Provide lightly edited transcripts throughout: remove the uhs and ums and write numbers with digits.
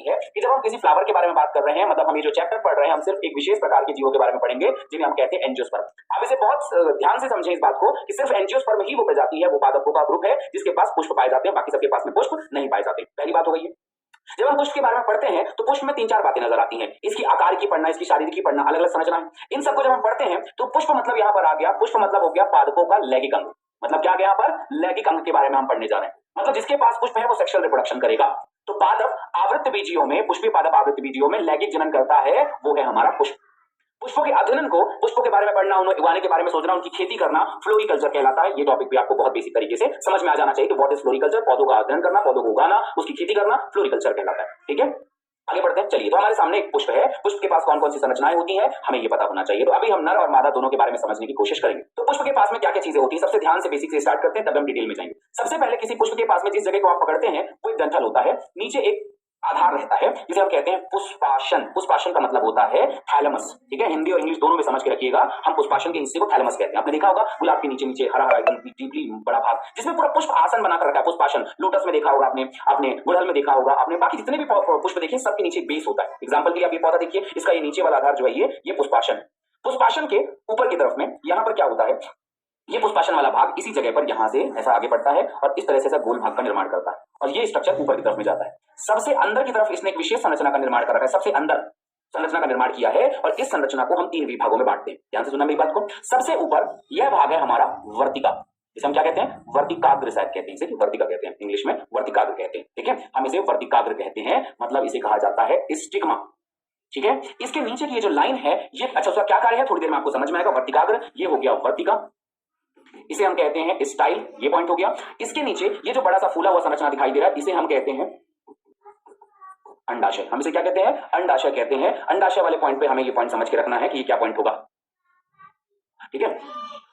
होती है कि जब हम किसी फ्लावर के बारे में बात कर रहे हैं, मतलब हम ये जो चैप्टर पढ़ रहे हैं, हम सिर्फ एक विशेष प्रकार के जीवों के बारे में पढ़ेंगे जिन्हें हम कहते हैं एंजियोस्पर्म। आप इसे बहुत ध्यान से समझें इस बात को कि सिर्फ एंजियोस्पर्म ही वो प्रजाति है, वो पादपों का ग्रुप है जिसके पास पुष्प पाए जाते हैं, बाकी सबके पास में पुष्प नहीं पाए जाते। पहली बात हो गई है। जब हम पुष्प के बारे में पढ़ते हैं तो पुष्प में 3-4 बातें नजर आती हैं। इसकी आकार की पढ़ना, इसकी शारीरिक की पढ़ना, अलग अलग संरचना है। इन सबको जब हम पढ़ते हैं तो पुष्प मतलब यहां पर आ गया, पुष्प मतलब हो गया पादपों का लैंगिक अंग। मतलब क्या आ गया यहां पर? लैंगिक अंग के बारे में हम पढ़ने जा रहे हैं। मतलब जिसके पास पुष्प है वो सेक्सुअल रिप्रोडक्शन करेगा। तो पादप आवृत्त बीजियों में, पुष्पीय पादप आवृत्त बीजियों में लैंगिक जनन करता है, वो है हमारा पुष्प। पुष्पों के अध्ययन को, पुष्पों के बारे में पढ़ना, उन्हें उगाने के बारे में सोचना, उनकी खेती करना फ्लोरिकल्चर कहलाता है। ये टॉपिक भी आपको बहुत बेसिक तरीके से समझ में आ जाना चाहिए कि व्हाट इज फ्लोरिकल्चर। पौधों का अध्ययन करना, पौधों को उगाना, उसकी खेती करना फ्लोरिकल्चर कहलाता है। ठीक है, आगे बढ़ते हैं। चलिए, तो हमारे सामने एक पुष्प है, पुष्प के पास कौन कौन सी संरचनाएं होती हैं हमें ये पता होना चाहिए। तो अभी हम नर और मादा दोनों के बारे में समझने की कोशिश करेंगे। तो पुष्प के पास में क्या क्या चीजें होती है, सबसे ध्यान से बेसिक से स्टार्ट करते हैं, तब हम डिटेल में जाएंगे। सबसे पहले किसी पुष्प के पास में जिस जगह को आप पकड़ते हैं वो एक डंठल होता है, नीचे एक आधार रहता है जिसे हम कहते हैं पुष्पाशन। पुष्पाशन का मतलब होता है थैलेमस। ठीक है, हिंदी और इंग्लिश दोनों में समझ के रखिएगा। हम पुष्पाशन के हिस्से को थैलेमस कहते हैं। आपने देखा होगा गुलाब के नीचे नीचे हरा हरा एकदम डीपली बड़ा भाग जिसमें पूरा पुष्प आसन बनाकर रखा है, पुष्पाशन। लोटस में देखा होगा आपने, आपने गुड़हल में देखा होगा आपने, बाकी जितने भी पुष्प देखे सबके नीचे बेस होता है। एग्जाम्पल के लिए आप ये पौधा देखिए, इसका ये नीचे वाला आधार जो है ये पुष्पाशन है। पुष्पाशन के ऊपर की तरफ में यहाँ पर क्या होता है, ये पुष्पाशन वाला भाग इसी जगह पर यहां से ऐसा आगे बढ़ता है और इस तरह से ऐसा गोल भाग का निर्माण करता है और ये स्ट्रक्चर ऊपर की तरफ में जाता है। सबसे अंदर की तरफ इसने एक विशेष संरचना का निर्माण कर रखा है, सबसे अंदर संरचना का निर्माण किया है और इस संरचना को हम 3 विभागों में बांटते हैं। ध्यान से सुनना मेरी बात को। सबसे ऊपर यह भाग है हमारा वर्तिका, इसे हम क्या कहते हैं? वर्तिकाग्र शायद कहते हैं, इसे वर्तिका कहते हैं, इंग्लिश में वर्तिकाग्र कहते हैं। ठीक है, हम इसे वर्तिकाग्र कहते हैं, मतलब इसे कहा जाता है स्टिग्मा। ठीक है, इसके नीचे की ये जो लाइन है ये, अच्छा उसका क्या कार्य है थोड़ी देर में आपको समझ में आएगा। वर्तिकाग्र ये हो गया वर्तिका, इसे हम कहते हैं स्टाइल, ये पॉइंट हो गया। इसके नीचे ये जो बड़ा सा फूला हुआ संरचना दिखाई दे रहा है इसे हम कहते हैं अंडाशय। हम इसे क्या कहते हैं? अंडाशय कहते हैं। अंडाशय वाले पॉइंट पे हमें ये पॉइंट समझ के रखना है कि ये क्या पॉइंट होगा। ठीक है,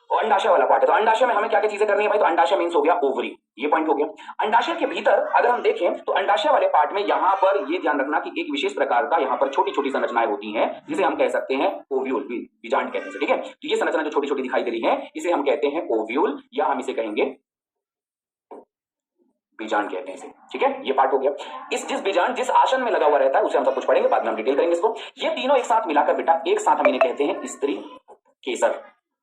और अंडाशय वाला पार्ट है। तो अंडाशय में हमें क्या क्या चीजें करनी है भाई? तो अंडाशय मींस हो गया ओवरी, ये पॉइंट हो गया। अंडाशय के भीतर अगर हम देखें तो अंडाशय वाले पार्ट में यहां पर ये ध्यान रखना कि एक विशेष प्रकार का यहां पर छोटी छोटी संरचनाएं होती हैं जिसे हम कह सकते हैं ओव्यूल, बीजांड कहते हैं। ठीक है, तो ये संरचना जो छोटी छोटी दिखाई दे रही है इसे हम कहते हैं ओव्यूल या हम इसे कहेंगे बीजांड कहते हैं इसे। ठीक है, ये पार्ट हो गया। इस जिस बीजांड जिस आसन में लगा हुआ रहता है उसे हम सब कुछ पढ़ेंगे, बाद में हम डिटेल करेंगे इसको। ये तीनों एक साथ मिलाकर बेटा एक साथ हम इन्हें कहते हैं स्त्री केसर।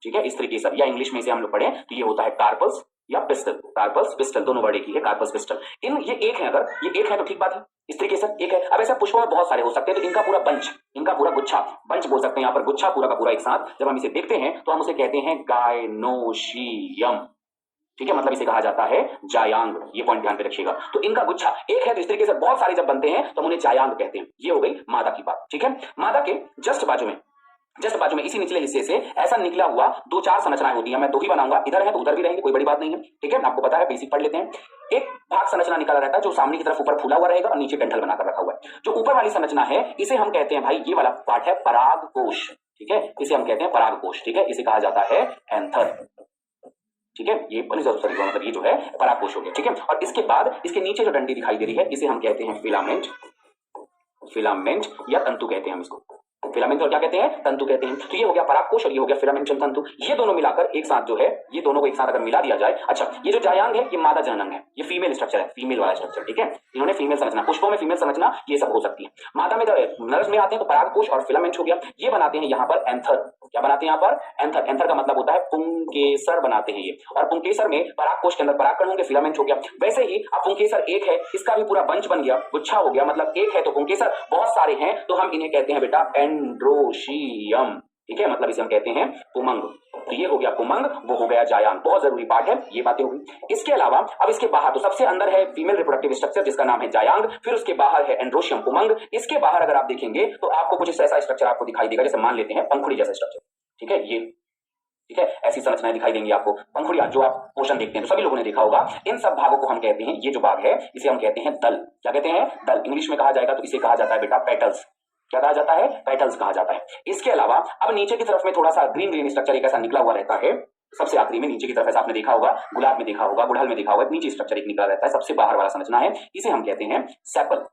ठीक है, स्त्री केसर या इंग्लिश में इसे हम लोग पढ़े तो ये होता है कार्पल्स या पिस्टल। कार्पल्स पिस्टल दोनों वर्ड एक ही है, कार्पल्स पिस्टल। इन ये एक है, अगर ये एक है तो ठीक बात है, स्त्री केसर एक है। अब ऐसा पुष्पों में बहुत सारे हो सकते हैं तो इनका पूरा बंच, इनका पूरा गुच्छा, बंच बोल सकते हैं यहाँ पर, गुच्छा पूरा का पूरा एक साथ जब हम इसे देखते हैं तो हम उसे कहते हैं गायनोशियम। ठीक है, मतलब इसे कहा जाता है जायांग, ये पॉइंट ध्यान पे रखिएगा। तो इनका गुच्छा एक है तो स्त्री केसर बहुत सारे जब बनते हैं तो हम उन्हें जायांग कहते हैं। ये हो गई मादा की बात। ठीक है, मादा के जस्ट बाजू में इसी निचले हिस्से से ऐसा निकला हुआ 2-4 संरचनाएं होती हैं। मैं 2 ही बनाऊंगा, इधर है तो उधर भी रहेंगे, कोई बड़ी बात नहीं है। ठीक है, आपको पता है, बेसिक पढ़ लेते हैं। एक भाग संरचना निकला रहता है जो सामने की तरफ ऊपर फूला हुआ रहेगा और नीचे डंठल बनाकर रखा हुआ है। जो ऊपर वाली संरचना है इसे हम कहते हैं भाई, ये वाला पार्ट है परागकोश। ठीक है, इसे हम कहते हैं परागकोश। ठीक है, इसे कहा जाता है एंथर। ठीक है, ये मतलब ये जो है परागकोश हो गया। ठीक है, और इसके बाद इसके नीचे जो डंडी दिखाई दे रही है इसे हम कहते हैं फिलामेंट, फिलामेंट या तंतु कहते हैं हम इसको। फिलामेंट और क्या कहते हैं? तंतु कहते हैं। तो ये हो गया परागकोश और ये हो गया फिलामेंट तंतु। ये दोनों मिलाकर एक साथ जो है, ये दोनों को एक साथ अगर मिला दिया जाए, अच्छा ये जो जायांग है ये मादा जननांग है, ये फीमेल स्ट्रक्चर है, फीमेल वाला स्ट्रक्चर। ठीक है, इन्होंने फीमेल संरचना, पुष्पों में फीमेल संरचना ये सब हो सकती है। मादा में जब नर्स में आते हैं तो परागकोश और फिलामेंट हो गया। ये बनाते हैं यहाँ पर एंथर। क्या बनाते हैं यहाँ पर? एंथर। एंथर का मतलब होता है पुंकेसर बनाते हैं ये, और पुंकेसर में परागकोश के अंदर परागकण होंगे, फिलामेंट हो गया। वैसे ही अब पुंकेसर एक है, इसका भी पूरा बंच बन गया, गुच्छा हो गया, मतलब एक है तो पुंकेसर बहुत सारे हैं तो हम इन्हें कहते हैं बेटा एंड्रोशियम। ठीक है, मतलब इसे हम कहते हैं पुमंग। तो ये हो गया पुमंग, वो हो गया जायांग, बहुत जरूरी पार्ट है, ये बातें होगी। इसके अलावा अब इसके बाहर, तो सबसे अंदर है फीमेल रिप्रोडक्टिव स्ट्रक्चर जिसका नाम है जायांग, फिर उसके बाहर है एंड्रोशियम पुमंग। इसके बाहर अगर आप देखेंगे तो आपको कुछ ऐसा स्ट्रक्चर आपको दिखाई देगा, जैसे मान लेते हैं पंखुड़ी जैसा स्ट्रक्चर। ठीक है, ये ठीक है, ऐसी संरचनाएं दिखाई देंगी आपको। पंखुड़ियां जो आप पोषण देखते हैं तो सभी लोगों ने देखा होगा। इन सब भागों को हम कहते हैं, ये जो भाग है इसे हम कहते हैं दल। क्या कहते हैं? दल। इंग्लिश में कहा जाएगा तो इसे कहा जाता है बेटा पेटल्स। क्या कहा जाता है? पेटल्स कहा जाता है। इसके अलावा अब नीचे की तरफ में थोड़ा सा ग्रीन ग्रीन स्ट्रक्चर एक ऐसा निकला हुआ रहता है, सबसे आखिरी में नीचे की तरफ, ऐसा आपने देखा होगा, गुलाब में देखा होगा, गुड़हल में देखा होगा, नीचे स्ट्रक्चर एक निकला रहता है, सबसे बाहर वाला संरचना है, इसे हम कहते हैं सेपल।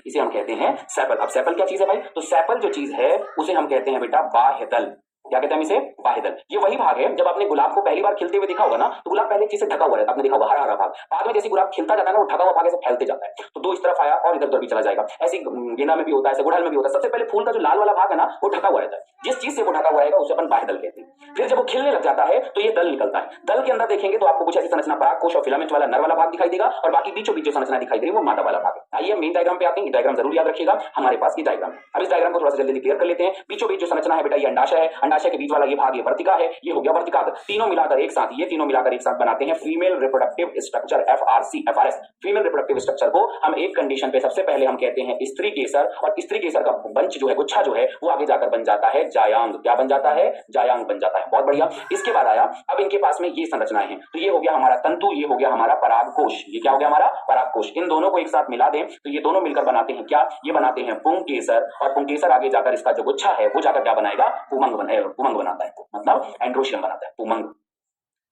इसे हम कहते हैं सेपल। अब सेपल क्या चीज है भाई? तो सेपल जो चीज है उसे हम कहते हैं बेटा बाह्य दल। क्या कहते हैं हम इसे? बाह्य दल। ये वही भाग है, जब आपने गुलाब को पहली बार खिलते हुए देखा होगा ना, तो गुलाब पहले चीज से ढका हुआ रहता है, आपने देखा होगा हरा हरा भाग। बाद में जैसे गुलाब खिलता जाता है ना, वो ढका हुआ भाग ऐसे फैलते जाता है, तो दो इस तरफ आया और इधर उधर भी चला जाएगा। ऐसे गेंदा में भी होता है, ऐसे गुड़हल में भी होता है। सबसे पहले फूल का जो लाल वाला भाग है ना, वो ढका हुआ रहता है। जिस चीज से वो ढका हुआ रहेगा उसे अपन बाह्य दल कहते हैं। फिर जब वो खिलने लग जाता है तो ये दल निकलता है। दल के अंदर देखेंगे तो आपको कुछ ऐसी संरचना, परागकोश और फिलामेंट वाला नर वाला भाग दिखाई देगा, और बाकी बीचों बीच जो संरचना दिखाई दे रही है वो मादा वाला भाग है। आइए मेन डायग्राम पे आते हैं। डायग्राम जरूर याद रखिएगा, हमारे पास ये डायग्राम। अब इस डायग्राम को थोड़ा सा जल्दी क्लियर कर लेते हैं। बीचों बीच जो संरचना है बेटा, ये अंडाशय है। अंडाशय के बीच वाला ये भाग ये वर्तिका है, ये हो गया वर्तिकाग्र। तीनों मिलाकर एक साथ, ये तीनों मिलाकर एक साथ बनाते हैं female reproductive structure, FRS। Female reproductive structure को हम एक कंडीशन पे सबसे पहले हम कहते हैं स्त्री केसर, और स्त्री केसर का बंच जो है, गुच्छा जो है, वो आगे जाकर बन जाता है जायांग। क्या बन जाता है? जायांग बन जाता है। बहुत बढ़िया। इसके बाद आया, अब इनके पास में ये संरचनाएं हैं, तो ये हो गया हमारा तंतु, ये हो गया हमारा परागकोश। ये क्या हो गया? हमारा परागकोश। इन दोनों को एक साथ मिला दें तो ये दोनों मिलकर बनाते हैं क्या? ये बनाते हैं पुंकेसर, और पुंकेसर आगे जाकर इसका जो गुच्छा है वो जाकर क्या बनाएगा? पुमंग बनाता है, मतलब एंड्रोशियम बनाता है, पुमंग।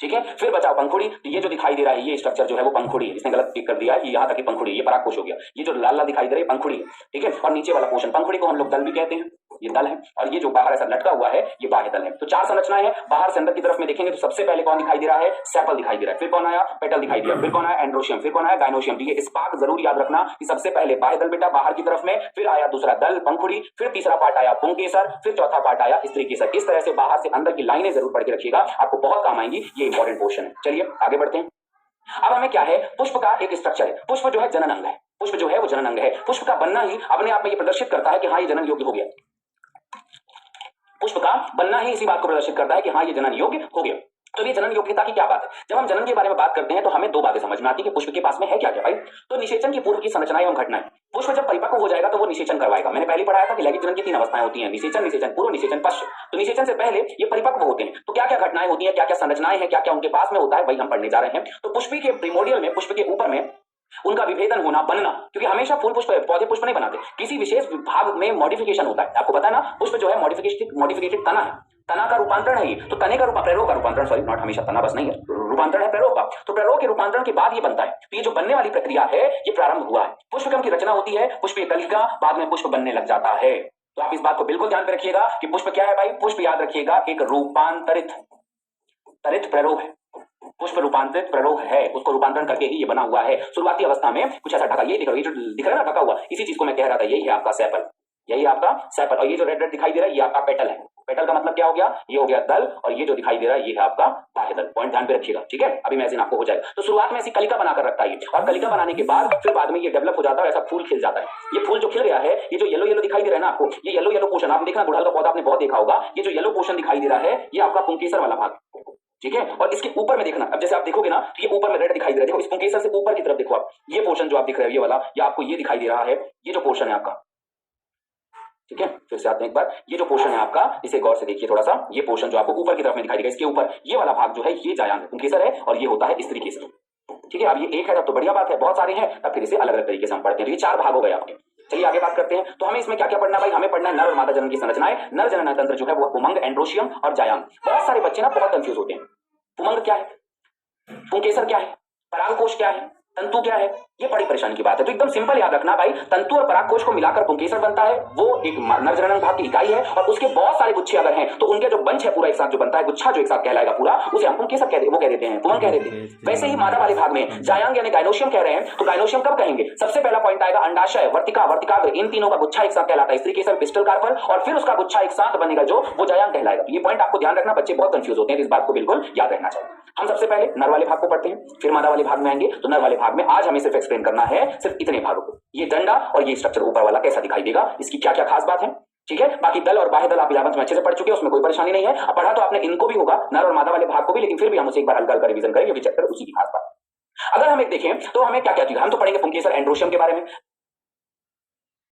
ठीक है। फिर बचाओ पंखुड़ी। तो ये जो दिखाई दे रहा है ये स्ट्रक्चर जो है वो पंखुड़ी है। इसने गलत टिक कर दिया है, यहाँ तक की पंखुड़ी, ये परागकोश हो गया। ये जो लाल लाल दिखाई दे रही है पंखुड़ी है, ठीक है। और नीचे वाला पोर्शन पंखुड़ी को हम लोग दल भी कहते हैं, ये दल है। और ये जो बाहर ऐसा लटका हुआ है ये बाह्य दल है। तो चार संरचनाएं हैं। बाहर से अंदर की तरफ में देखेंगे तो सबसे पहले कौन दिखाई दे रहा है? सेपल दिखाई दे रहा है। फिर कौन आया? पेटल दिखाई दिया। फिर कौन आया? एंड्रोशियम। फिर कौन आया? गाइनोशियम। तो ये स्पार्क जरूर याद रखना कि सबसे पहले बाह्य दल बेटा बाहर की तरफ में, फिर आया दूसरा दल पंखुड़ी, फिर तीसरा पार्ट आया पुंकेसर, फिर चौथा पार्ट आया स्त्री केसर। इस तरह से बाहर से अंदर की लाइनें जरूर पढ़ के रखिएगा, आपको बहुत काम आएंगी। ये इंपॉर्टेंट पोर्शन है। चलिए आगे बढ़ते हैं। अब हमें क्या है? पुष्प का एक स्ट्रक्चर है। पुष्प जो है जनन अंग है। पुष्प जो है वो जनन अंग है। पुष्प का बनना ही अपने आप में ये प्रदर्शित करता है कि हाँ ये जनन योग्य हो गया। पुष्प का बनना ही इसी बात को प्रदर्शित करता है कि हाँ ये जनन योग्य हो गया। तो ये जनन योग्यता की क्या बात है? जब हम जनन के बारे में बात करते हैं तो हमें दो बातें समझ में आती है कि पुष्प के पास में है क्या क्या भाई। तो निषेचन की पूर्व की संरचनाएं एवं घटनाएं। पुष्प जब परिपक्व हो जाएगा तो वो निषेचन करवाएगा। मैंने पहले पढ़ाया था कि लैंगिक जनन की तीन अवस्थाएं होती हैं, निषेचन, निषेचन पूर्व, निषेचन पश्चात। तो निषेचन से पहले ये परिपक्व होते हैं, तो क्या क्या घटनाएं होती हैं, क्या क्या संरचनाएं हैं, क्या क्या उनके पास में होता है, वही हम पढ़ने जा रहे हैं। तो पुष्प के प्रिमोडियल में, पुष्प के ऊपर में उनका विभेदन होना, बनना, क्योंकि हमेशा फूल पुष्प पौधे पुष्प नहीं बनाते, किसी विशेष भाग में मॉडिफिकेशन होता है। आपको पता है ना, पुष्प जो है मॉडिफिकेटेड तना है, तना का रूपांतरण है ये। तो तने का प्ररोग का रूपांतरण, सॉरी नॉट हमेशा तना बस नहीं है, रूपांतरण है प्ररोग का। तो प्ररोग के रूपांतरण के बाद ये बनता है। तो ये जो बनने वाली प्रक्रिया है ये प्रारंभ हुआ है। पुष्पकम की रचना होती है, पुष्प कलिका, बाद में पुष्प बनने लग जाता है। तो आप इस बात को बिल्कुल ध्यान में रखिएगा कि पुष्प क्या है भाई? पुष्प याद रखिएगा एक रूपांतरित प्ररोग है। पुष्प रूपांतरित प्ररोग है, उसको रूपांतरण करके ही ये बना हुआ है। शुरुआती अवस्था में कुछ ऐसा ढका, ये दिख रहा है, ये जो दिख रहा है ना ढका हुआ, इसी चीज को मैं कह रहा था, यही है आपका सेपल, यही आपका सेपल। और ये जो रेड रेड दिखाई दे रहा है ये आपका पेटल है। पेटल का मतलब क्या हो गया? ये हो गया दल, और ये जो दिखाई दे रहा है ये है आपका बाह्य दल। पॉइंट ध्यान पे रखिएगा, ठीक है। अभी इमेजिन आपको हो जाएगा। तो शुरुआत में ऐसी कलिका बनाकर रखता है, और कलिका बनाने के बाद फिर बाद में ये डेवलप हो जाता है, ऐसा फूल खिल जाता है। ये फूल जो खिल गया है, ये जो येलो येलो दिखाई दे रहा है ना आपको, ये येलो येलो पोर्शन आप देखना, गुड़हल का पौधा आपने बहुत देखा होगा, ये जो येलो पोर्शन दिखाई दे रहा है ये आपका पुंकेसर वाला भाग, ठीक है। और इसके ऊपर में देखना, अब जैसे आप देखोगे ना तो ये ऊपर में रेड दिखाई दे रहा है, देखो इस पुंकेसर से ऊपर की तरफ देखो आप, ये पोर्शन जो आप दिख रहे हो ये वाला, ये आपको ये दिखाई दे रहा है, ये जो पोर्शन है आपका, ठीक है। फिर से आते हैं एक बार, ये जो पोर्शन है आपका, इसे गौर से देखिए थोड़ा सा, ये पोर्शन जो आपको ऊपर की तरफ में दिखाई देगा, इसके ऊपर ये वाला भाग जो है ये जायांग पुंकेसर है, और ये होता है स्त्री केसर, ठीक है। अब ये एक है तब तो बढ़िया बात है, बहुत सारे हैं तब फिर इसे अलग अलग तरीके से हम पढ़ते हैं। तो ये चार भाग हो गए आपके। चलिए आगे बात करते हैं। तो हमें इसमें क्या क्या पढ़ना है भाई? हमें पढ़ना है नर और मादा जनन की संरचनाएं। नर जनन तंत्र जो है वो उमंग, एंड्रोशियम और जायांग। बहुत सारे बच्चे ना बहुत कंफ्यूज होते हैं, उमंग क्या है, पुंकेसर क्या है, परागकोश क्या है, तंतु क्या है, ये बड़ी परेशानी की बात है। तो एकदम सिंपल याद रखना भाई, तंतु और परागकोश को मिलाकर पुंकेसर बनता है, वो एक नर जनन भाग की इकाई है, और उसके बहुत सारे गुच्छे अगर हैं तो उनके जो बंच है पूरा एक साथ जो बनता है, गुच्छा जो एक साथ कहलाएगा पूरा, उसे हम पुंकेसर वो कह देते हैं, पुमंग कह देते हैं। वैसे ही मादा वाले भाग में जायांग यानी गाइनोशियम कह रहे हैं, तो गाइनोशियम कब कहेंगे? सबसे पहला पॉइंट आएगा अंडाशय, वर्तिका, वर्तिकाग्र, इन तीनों का गुच्छा एक साथ कहलाता है स्त्री केसर, पिस्टल कार्पल, और फिर उसका गुच्छा एक साथ बनेगा जो वो जायांग कहलाएगा। ये पॉइंट आपको ध्यान रखना, बच्चे बहुत कंफ्यूज होते हैं, इस बात को बिल्कुल याद रखना चाहिए। हम सबसे पहले नर वाले भाग को पढ़ते हैं, फिर मादा वाले भाग में आएंगे। तो नर वाले भाग में आज हमें सिर्फ एक्सप्लेन करना है सिर्फ इतने भागों को, ये डंडा और ये स्ट्रक्चर ऊपर वाला कैसा दिखाई देगा, इसकी क्या क्या खास बात है, ठीक है। बाकी दल और बाह्य दल आप 11th में अच्छे से पढ़ चुके हैं, उसमें कोई परेशानी नहीं है। अब पढ़ा तो आपने इनको भी होगा, नर और मादा वाले भाग को भी, लेकिन फिर भी हम उसे एक बार हल्का हल्का रिवीजन करेंगे, क्योंकि चैप्टर उसी की खास बात। अगर हम एक देखें तो हमें क्या क्या चीज, हम तो पढ़ेंगे पुंकेसर, एंड्रोशियम के बारे में,